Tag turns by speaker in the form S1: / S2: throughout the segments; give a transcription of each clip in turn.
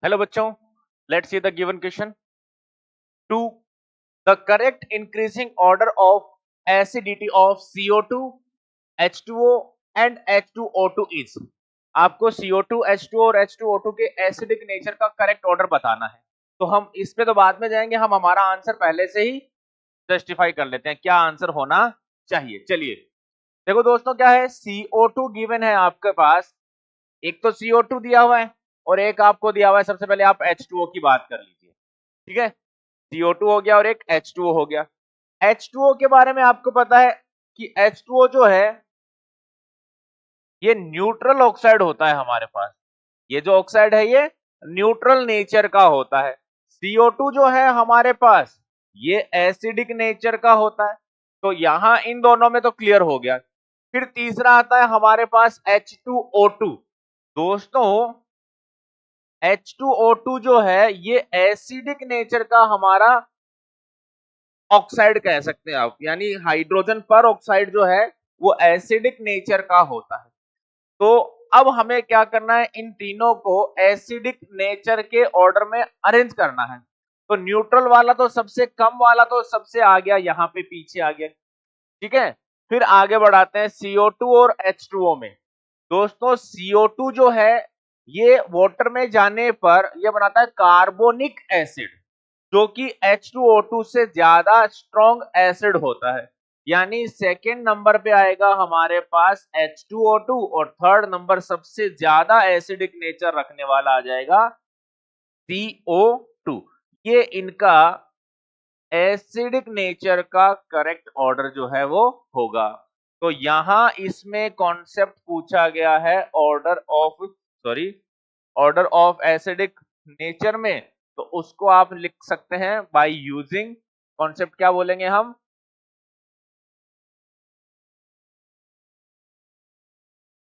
S1: Hello बच्चों, let's see the given question. To the correct increasing order of acidity of CO2, H2O and H2O2 इज. आपको CO2, H2O और H2O2 के acidic nature का correct order बताना है. तो हम इस पे तो बाद में जाएंगे, हम हमारा आंसर पहले से ही जस्टिफाई कर लेते हैं क्या आंसर होना चाहिए. चलिए देखो दोस्तों, क्या है, CO2 गिवन है आपके पास. एक तो CO2 दिया हुआ है और एक आपको दिया हुआ है. सबसे पहले आप H2O की बात कर लीजिए. ठीक है, CO2 हो गया और एक H2O हो गया. H2O के बारे में आपको पता है कि H2O जो है ये न्यूट्रल ऑक्साइड होता है हमारे पास. ये जो ऑक्साइड है ये न्यूट्रल नेचर का होता है. CO2 जो है हमारे पास ये एसिडिक नेचर का होता है. तो यहां इन दोनों में तो क्लियर हो गया. फिर तीसरा आता है हमारे पास H2O2. दोस्तों H2O2 जो है ये एसिडिक नेचर का हमारा ऑक्साइड कह सकते हैं आप, यानी हाइड्रोजन पर ऑक्साइड जो है वो एसिडिक नेचर का होता है. तो अब हमें क्या करना है, इन तीनों को एसिडिक नेचर के ऑर्डर में अरेंज करना है. तो न्यूट्रल वाला तो सबसे कम वाला तो सबसे आ गया, यहाँ पे पीछे आ गया. ठीक है, फिर आगे बढ़ाते हैं CO2 और H2O में. दोस्तों CO2 जो है ये वाटर में जाने पर ये बनाता है कार्बोनिक एसिड, जो कि H2O2 से ज्यादा स्ट्रॉन्ग एसिड होता है. यानी सेकेंड नंबर पे आएगा हमारे पास H2O2 और थर्ड नंबर सबसे ज्यादा एसिडिक नेचर रखने वाला आ जाएगा CO2. ये इनका एसिडिक नेचर का करेक्ट ऑर्डर जो है वो होगा. तो यहां इसमें कॉन्सेप्ट पूछा गया है ऑर्डर ऑफ एसिडिक नेचर में, तो उसको आप लिख सकते हैं बाय यूजिंग कॉन्सेप्ट. क्या बोलेंगे हम,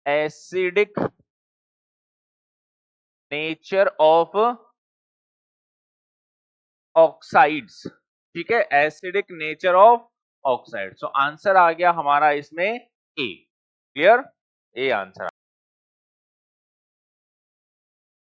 S1: एसिडिक नेचर ऑफ ऑक्साइड्स. ठीक है, acidic nature of oxide. So answer आ गया हमारा इसमें ए. Clear, A answer.